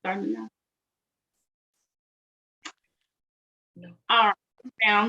Starting now. No. All right.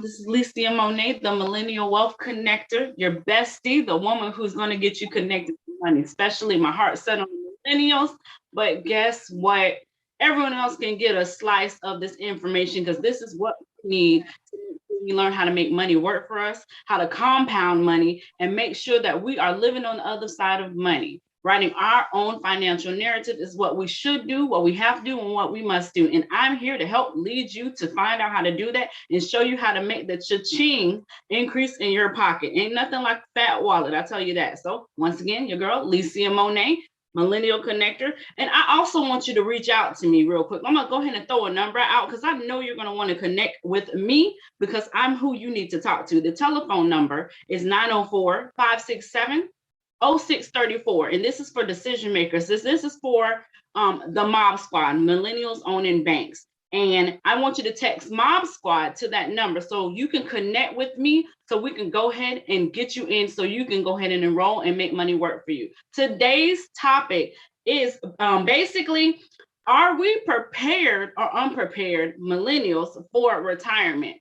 This is Licia Monet, the Millennial Wealth Connector, your bestie, the woman who's going to get you connected to money, especially my heart set on millennials. But guess what? Everyone else can get a slice of this information because this is what we need to learn how to make money work for us, how to compound money, and make sure that we are living on the other side of money. Writing our own financial narrative is what we should do, what we have to do, and what we must do. And I'm here to help lead you to find out how to do that and show you how to make the cha-ching increase in your pocket. Ain't nothing like fat wallet, I tell you that. So once again, your girl, Licia Monet, Millennial Connector. And I also want you to reach out to me real quick. I'm going to go ahead and throw a number out because I know you're going to want to connect with me because I'm who you need to talk to. The telephone number is 904-567-0634. And this is for decision makers. This is for the Mob Squad, Millennials Owning Banks. And I want you to text Mob Squad to that number so you can connect with me so we can go ahead and get you in so you can go ahead and enroll and make money work for you. Today's topic is basically, are we prepared or unprepared millennials for retirement?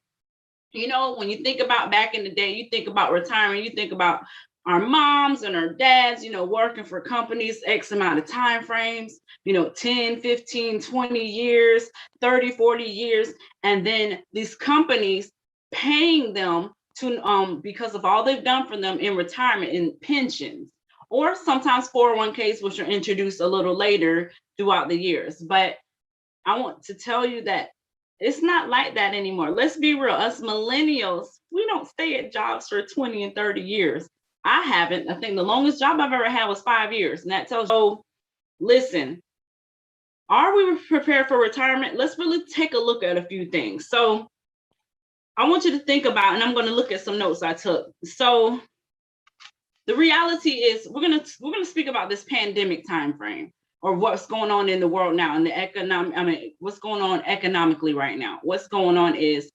You know, when you think about back in the day, you think about retirement, you think about our moms and our dads, you know, working for companies, X amount of time frames, you know, 10, 15, 20 years, 30, 40 years. And then these companies paying them to, because of all they've done for them in retirement, in pensions, or sometimes 401ks, which are introduced a little later throughout the years. But I want to tell you that it's not like that anymore. Let's be real. Us millennials, we don't stay at jobs for 20 and 30 years. I haven't. I think the longest job I've ever had was 5 years. And that tells you, so listen, are we prepared for retirement? Let's really take a look at a few things. So I want you to think about, and I'm going to look at some notes I took. So the reality is we're going to speak about this pandemic time frame, or what's going on in the world now, and what's going on economically right now. What's going on is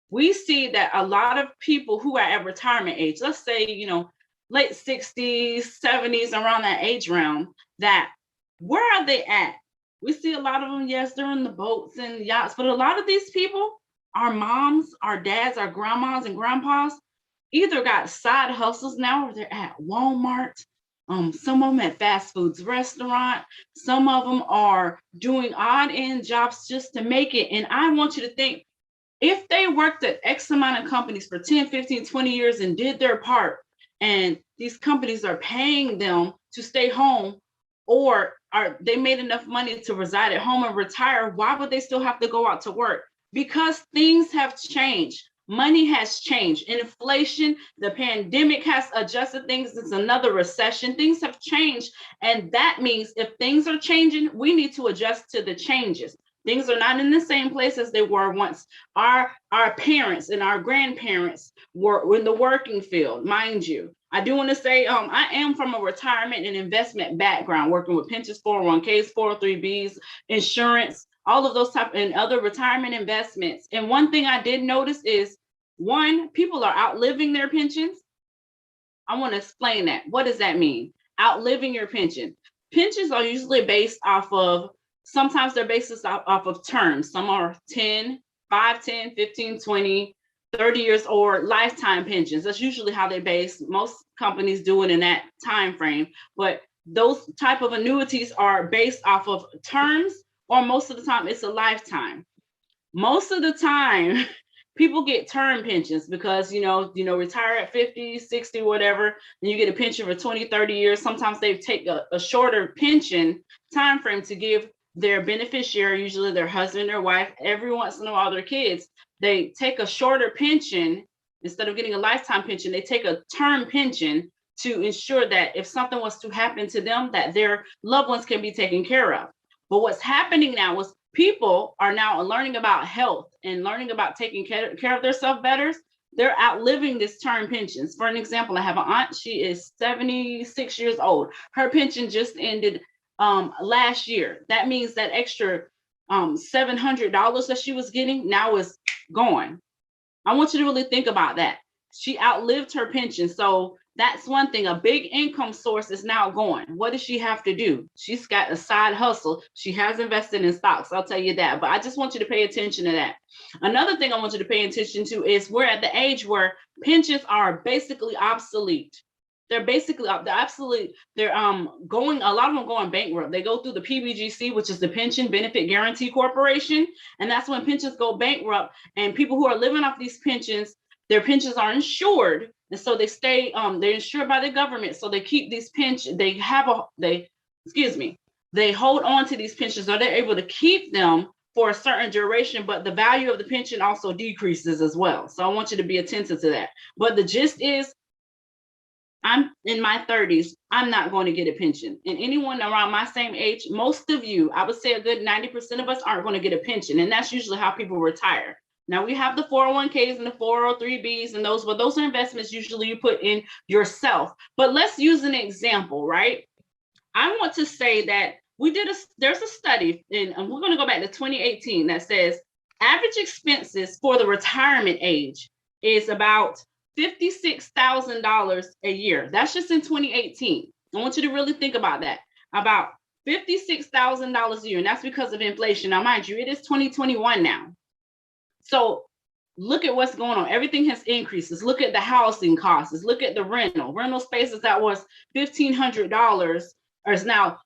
we see that a lot of people who are at retirement age, let's say, you know, late 60s, 70s, around that age realm, that where are they at? We see a lot of them, yes, they're in the boats and yachts, but a lot of these people, our moms, our dads, our grandmas and grandpas, either got side hustles now or they're at Walmart. Some of them at fast foods restaurant. Some of them are doing odd end jobs just to make it. And I want you to think, if they worked at X amount of companies for 10, 15, 20 years and did their part, and these companies are paying them to stay home, or they made enough money to reside at home and retire, why would they still have to go out to work? Because things have changed. Money has changed. Inflation, the pandemic has adjusted things. It's another recession. Things have changed. And that means if things are changing, we need to adjust to the changes. Things are not in the same place as they were once. Our parents and our grandparents were in the working field, mind you. I do want to say I am from a retirement and investment background, working with pensions, 401ks, 403bs, insurance, all of those type and other retirement investments. And one thing I did notice is, one, people are outliving their pensions. I want to explain that. What does that mean? Outliving your pension. Pensions are usually based off of, sometimes they're based off of terms. Some are 5, 10, 15, 20, 30 years, or lifetime pensions. That's usually how they base. Most companies do it in that time frame. But those type of annuities are based off of terms, or most of the time it's a lifetime. Most of the time, people get term pensions because, you know, retire at 50, 60, whatever, and you get a pension for 20, 30 years. Sometimes they take a shorter pension time frame to give their beneficiary, usually their husband or wife, every once in a while their kids, they take a shorter pension. Instead of getting a lifetime pension, they take a term pension to ensure that if something was to happen to them, that their loved ones can be taken care of. But what's happening now is people are now learning about health and learning about taking care of themselves better. They're outliving this term pensions. For an example, I have an aunt, she is 76 years old. Her pension just ended last year. That means that extra $700 that she was getting now is gone. I want you to really think about that. She outlived her pension. So That's one thing. A big income source is now going. What does she have to do? She's got a side hustle. She has invested in stocks. I'll tell you that. But I just want you to pay attention to that. Another thing I want you to pay attention to is we're at the age where pensions are basically obsolete. They're basically they're going, a lot of them going bankrupt. They go through the PBGC, which is the Pension Benefit Guaranty Corporation. And that's when pensions go bankrupt. And people who are living off these pensions, their pensions are insured. And so they stay, they're insured by the government. So they keep these pensions, they hold on to these pensions, or they're able to keep them for a certain duration, but the value of the pension also decreases as well. So I want you to be attentive to that. But the gist is, I'm in my 30s, I'm not going to get a pension. And anyone around my same age, most of you, I would say a good 90% of us aren't going to get a pension. And that's usually how people retire. Now we have the 401ks and the 403bs and those, but those are investments usually you put in yourself. But let's use an example, right? I want to say that there's a study, and we're going to go back to 2018, that says average expenses for the retirement age is about $56,000 a year. That's just in 2018. I want you to really think about that. About $56,000 a year, and that's because of inflation. Now, mind you, it is 2021 now. So look at what's going on. Everything has increases. Look at the housing costs. Look at the rental spaces that was $1,500 or is now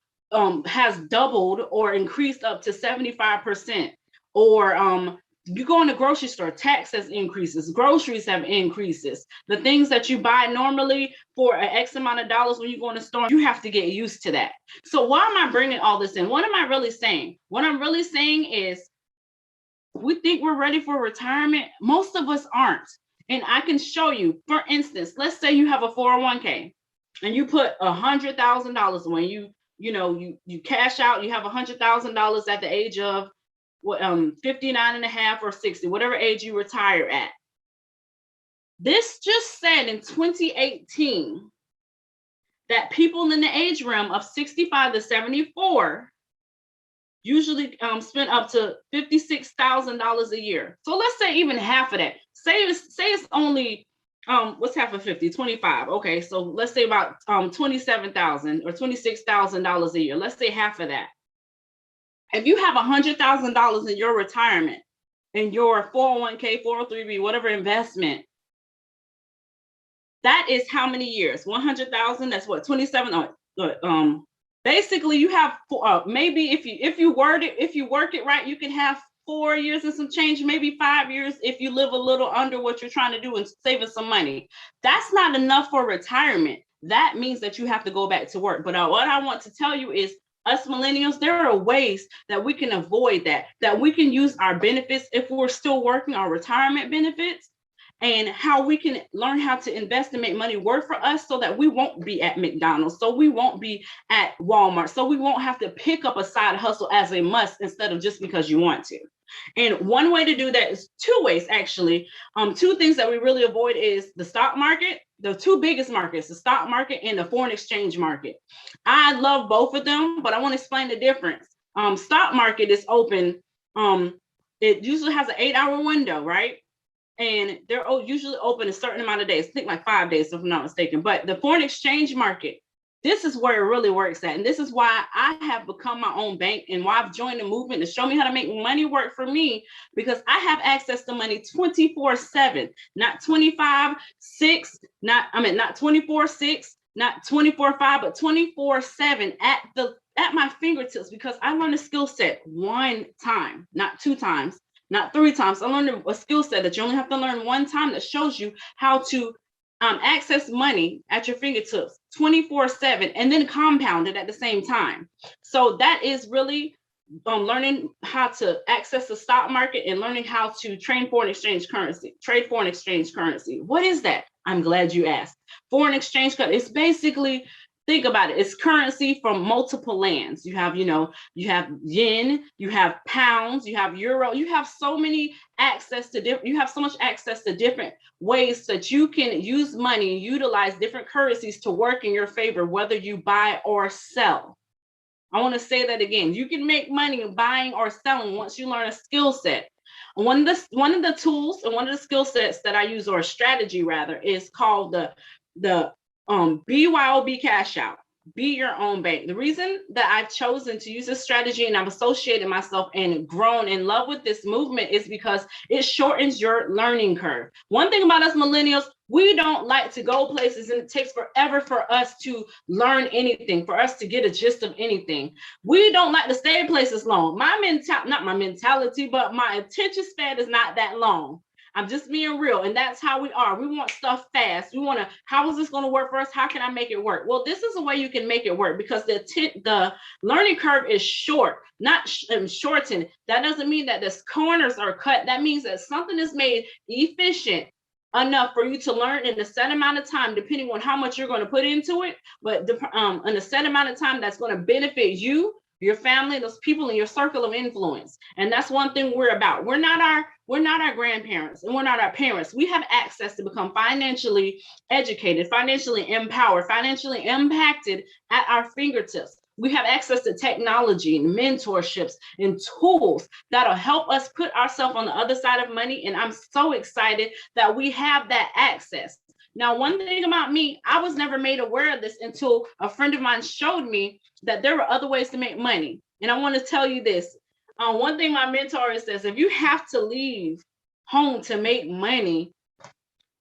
has doubled or increased up to 75%. Or you go in the grocery store, taxes increases, groceries have increases. The things that you buy normally for an X amount of dollars when you go in the store, you have to get used to that. So why am I bringing all this in? What am I really saying? What I'm really saying is, we think we're ready for retirement. Most of us aren't. And I can show you, for instance, let's say you have a 401k and you put $100,000 when you cash out, you have $100,000 at the age of 59 and a half or 60, whatever age you retire at. This just said in 2018 that people in the age realm of 65 to 74 usually spend up to $56,000 a year. So let's say even half of that. Say it's only what's half of 50? 25. Okay, so let's say about $27,000 or $26,000 a year. Let's say half of that. If you have $100,000 in your retirement, in your 401k, 403b, whatever investment, that is how many years? 100,000. That's what, 27. Basically, you have maybe if you work it right, you can have 4 years and some change, maybe 5 years if you live a little under what you're trying to do and saving some money. That's not enough for retirement. That means that you have to go back to work. But what I want to tell you is, us millennials, there are ways that we can avoid that we can use our benefits if we're still working, our retirement benefits, and how we can learn how to invest and make money work for us so that we won't be at McDonald's, so we won't be at Walmart, so we won't have to pick up a side hustle as a must instead of just because you want to. And one way to do that is two ways, actually. Two things that we really avoid is the stock market, the two biggest markets, the stock market and the foreign exchange market. I love both of them, but I want to explain the difference. Stock market is open. It usually has an 8-hour window, right? And they're usually open a certain amount of days. I think like 5 days, if I'm not mistaken. But the foreign exchange market, this is where it really works at. And this is why I have become my own bank and why I've joined the movement to show me how to make money work for me, because I have access to money 24/7, not 25/6, not 24/6, not 24/5, but 24/7 at my fingertips, because I learned a skill set one time, not 2 times, not 3 times. I learned a skill set that you only have to learn one time that shows you how to access money at your fingertips 24/7 and then compound it at the same time. So that is really learning how to access the stock market and learning how to trade foreign exchange currency. What is that? I'm glad you asked. Foreign exchange currency. It's basically, think about it. It's currency from multiple lands. You have yen, you have pounds, you have euro. You have so many access to you have so much access to different ways that you can use money, utilize different currencies to work in your favor, whether you buy or sell. I want to say that again. You can make money buying or selling once you learn a skill set. One of the tools and one of the skill sets that I use, or a strategy rather, is called the BYOB cash out. Be your own bank. The reason that I've chosen to use this strategy and I've associated myself and grown in love with this movement is because it shortens your learning curve. One thing about us millennials, we don't like to go places, and it takes forever for us to learn anything, for us to get a gist of anything. We don't like to stay places long. Not my mentality, but my attention span is not that long. I'm just being real. And that's how we are. We want stuff fast. We want to, how is this going to work for us? How can I make it work? Well, this is a way you can make it work because the learning curve is short, not shortened. That doesn't mean that the corners are cut. That means that something is made efficient enough for you to learn in a set amount of time, depending on how much you're going to put into it, but in a set amount of time that's going to benefit you, your family, those people in your circle of influence. And that's one thing we're about. We're not our grandparents and we're not our parents. We have access to become financially educated, financially empowered, financially impacted at our fingertips. We have access to technology and mentorships and tools that'll help us put ourselves on the other side of money. And I'm so excited that we have that access. Now, one thing about me, I was never made aware of this until a friend of mine showed me that there were other ways to make money. And I want to tell you this. One thing my mentor says, if you have to leave home to make money,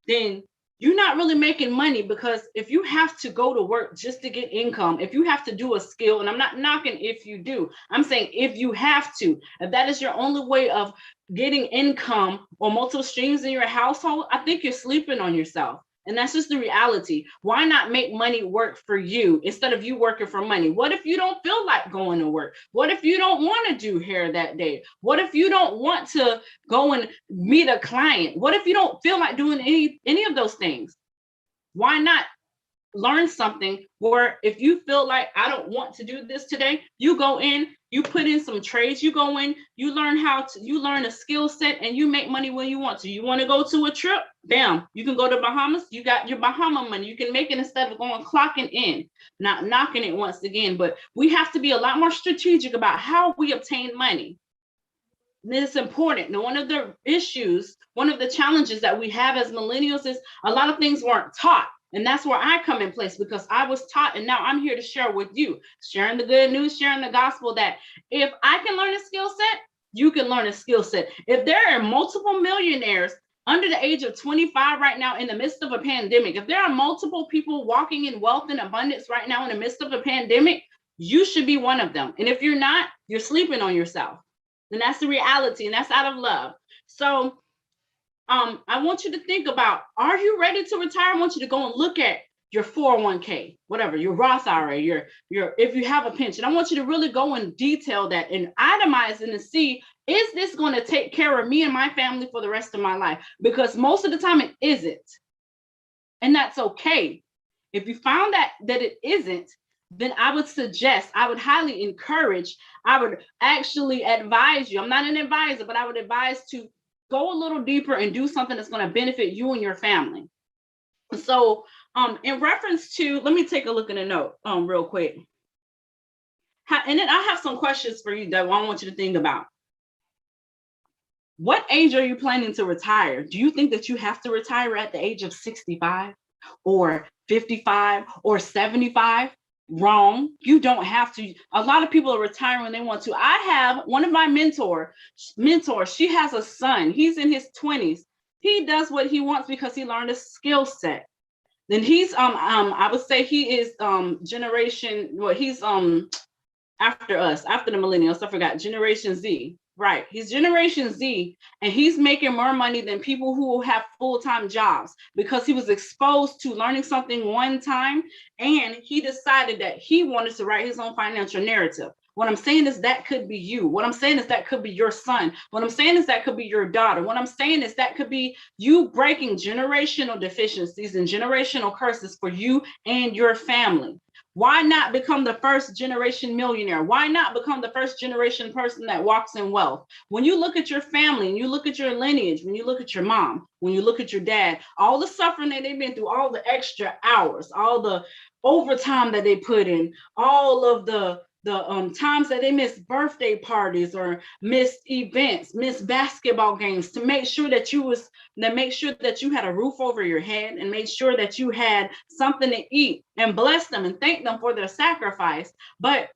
then you're not really making money, because if you have to go to work just to get income, if you have to do a skill, and I'm not knocking if you do, I'm saying if you have to, if that is your only way of getting income or multiple streams in your household, I think you're sleeping on yourself. And that's just the reality. Why not make money work for you instead of you working for money? What if you don't feel like going to work? What if you don't want to do hair that day? What if you don't want to go and meet a client? What if you don't feel like doing any of those things? Why not learn something where if you feel like I don't want to do this today, you go in, you put in some trades, you go in, you learn a skill set, and you make money when you want to. You want to go to a trip? Bam, you can go to Bahamas. You got your Bahama money. You can make it instead of going clocking in, not knocking it once again. But we have to be a lot more strategic about how we obtain money. It's important. Now, one of the challenges that we have as millennials is a lot of things weren't taught. And that's where I come in place, because I was taught, and now I'm here to share with you, sharing the good news, sharing the gospel, that if I can learn a skill set, you can learn a skill set. If there are multiple millionaires under the age of 25 right now in the midst of a pandemic, if there are multiple people walking in wealth and abundance right now in the midst of a pandemic, you should be one of them. And if you're not, you're sleeping on yourself. And that's the reality, and that's out of love. So I want you to think about, are you ready to retire? I want you to go and look at your 401k, whatever, your Roth IRA, your if you have a pension. I want you to really go and detail that and itemize it and see, is this going to take care of me and my family for the rest of my life? Because most of the time it isn't. And that's okay. If you found that it isn't, then I would suggest, I would highly encourage, I would actually advise you. I'm not an advisor, but I would advise to go a little deeper and do something that's going to benefit you and your family. So in reference to, let me take a look at a note real quick. And then I have some questions for you that I want you to think about. What age are you planning to retire? Do you think that you have to retire at the age of 65 or 55 or 75? Wrong. You don't have to. A lot of people are retiring when they want to. I have one of my mentors, she has a son. He's in his 20s. He does what he wants because he learned a skill set. Then he's I would say he is generation, well, he's after us, after the millennials. I forgot, Generation Z. Right. He's Generation Z, and he's making more money than people who have full-time jobs because he was exposed to learning something one time, and he decided that he wanted to write his own financial narrative. What I'm saying is that could be you. What I'm saying is that could be your son. What I'm saying is that could be your daughter. What I'm saying is that could be you breaking generational deficiencies and generational curses for you and your family. Why not become the first generation millionaire? Why not become the first generation person that walks in wealth? When you look at your family and you look at your lineage, when you look at your mom, when you look at your dad, all the suffering that they've been through, all the extra hours, all the overtime that they put in, all of the times that they miss birthday parties or missed events, missed basketball games, to make sure that you had a roof over your head, and make sure that you had something to eat, and bless them and thank them for their sacrifice. But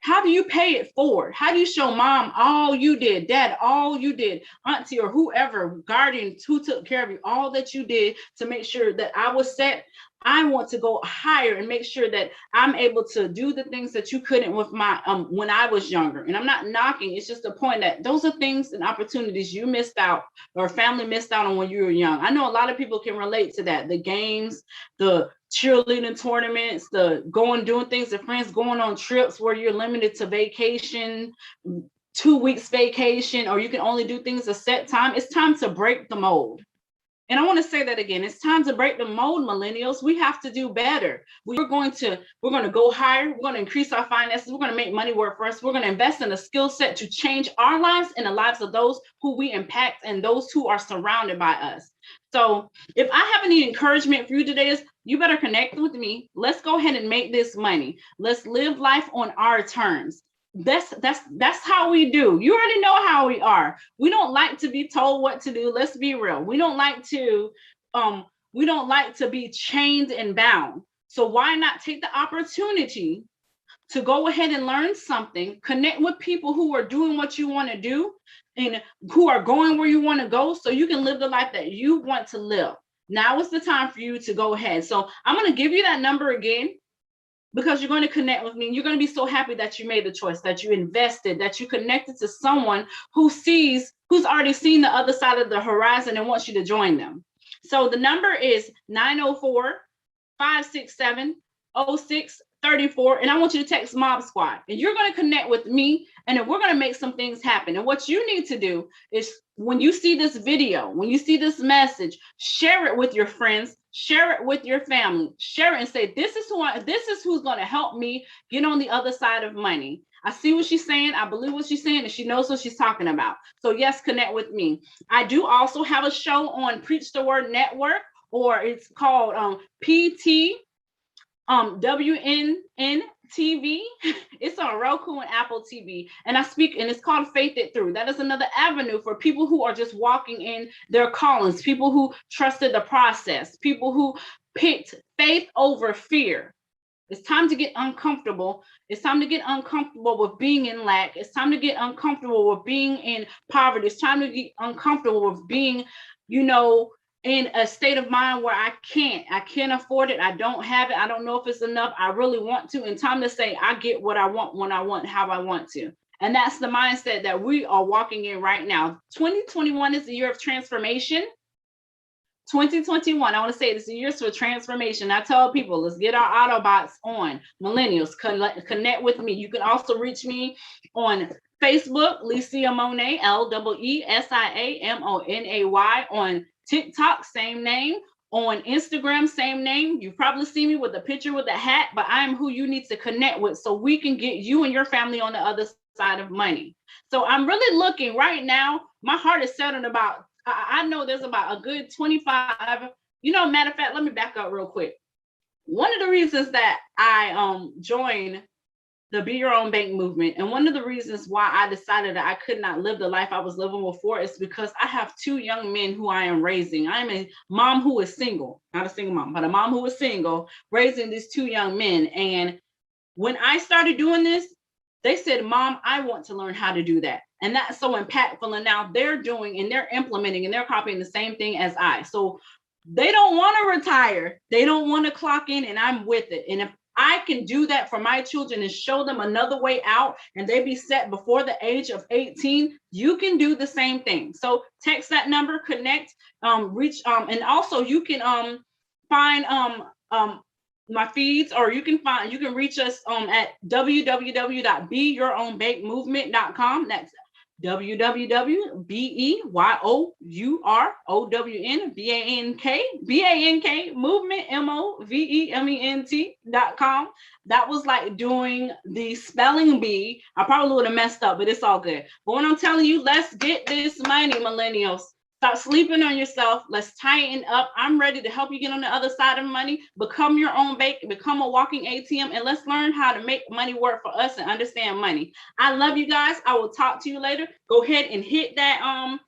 how do you pay it forward? How do you show mom all you did, dad all you did, auntie or whoever, guardian who took care of you, all that you did to make sure that I was set? I want to go higher and make sure that I'm able to do the things that you couldn't with my when I was younger. And I'm not knocking, it's just a point that those are things and opportunities you missed out, or family missed out on when you were young. I know a lot of people can relate to that. The games, the cheerleading tournaments, doing things with friends, going on trips where you're limited to vacation, 2 weeks vacation, or you can only do things a set time. It's time to break the mold. And I want to say that again. It's time to break the mold, millennials. We have to do better. We're going to go higher. We're going to increase our finances. We're going to make money work for us. We're going to invest in a skill set to change our lives and the lives of those who we impact and those who are surrounded by us. So if I have any encouragement for you today, is you better connect with me. Let's go ahead and make this money. Let's live life on our terms. That's how we do. You already know how we are. We don't like to be told what to do. Let's be real. We don't like to be chained and bound. So why not take the opportunity to go ahead and learn something, connect with people who are doing what you want to do and who are going where you want to go, so you can live the life that you want to live. Now is the time for you to go ahead. So I'm going to give you that number again, because you're going to connect with me. You're going to be so happy that you made the choice, that you invested, that you connected to someone who's already seen the other side of the horizon and wants you to join them. So the number is 904-567-0634. And I want you to text Mob Squad. And you're going to connect with me, and then we're going to make some things happen. And what you need to do is, when you see this video, when you see this message, share it with your friends, share it with your family, share it and say, this is who's going to help me get on the other side of money. I see what she's saying. I believe what she's saying, and she knows what she's talking about. So yes, connect with me. I do also have a show on Preach the Word Network, or it's called PT WNN TV. It's on Roku and Apple TV, and I speak, and it's called Faith It Through. That is another avenue for people who are just walking in their callings, people who trusted the process, people who picked faith over fear. It's time to get uncomfortable. It's time to get uncomfortable with being in lack. It's time to get uncomfortable with being in poverty. It's time to get uncomfortable with being, in a state of mind where I can't afford it. I don't have it. I don't know if it's enough. I really want to. And time to say, I get what I want, when I want, how I want to. And that's the mindset that we are walking in right now. 2021 is the year of transformation. 2021, I want to say it's a year for transformation. I tell people, let's get our Autobots on. Millennials, connect with me. You can also reach me on Facebook, Lesia Monet, LEESIAMONAY, on TikTok, same name. On Instagram, same name. You probably see me with a picture with a hat, but I am who you need to connect with, so we can get you and your family on the other side of money. So I'm really looking right now. My heart is set on about, I know there's about a good 25. Matter of fact, let me back up real quick. One of the reasons that I joined the Be Your Own Bank movement, and one of the reasons why I decided that I could not live the life I was living before, is because I have 2 young men who I am raising. I'm a mom who is single, not a single mom, but a mom who is single, raising these 2 young men. And when I started doing this, they said, Mom, I want to learn how to do that. And that's so impactful. And now they're doing, and they're implementing, and they're copying the same thing as I. So they don't want to retire. They don't want to clock in, and I'm with it. And if I can do that for my children and show them another way out, and they be set before the age of 18, you can do the same thing. So text that number, connect, reach, and also you can find my feeds, or you can reach us at www.beyourownbankmovement.com. That's www.beyourownbankmovement, movement.com. That was like doing the spelling bee. I probably would have messed up, but it's all good. But when I'm telling you, let's get this money, millennials. Stop sleeping on yourself. Let's tighten up. I'm ready to help you get on the other side of money. Become your own bank, become a walking ATM, and let's learn how to make money work for us and understand money. I love you guys. I will talk to you later. Go ahead and hit that.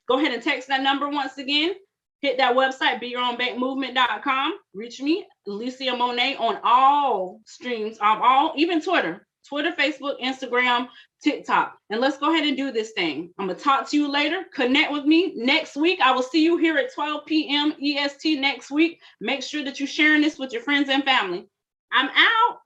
Go ahead and text that number once again. Hit that website, beyourownbankmovement.com. Reach me, Alicia Monet, on all streams, even Twitter, Facebook, Instagram, TikTok. And let's go ahead and do this thing. I'm going to talk to you later. Connect with me next week. I will see you here at 12 p.m. EST next week. Make sure that you're sharing this with your friends and family. I'm out.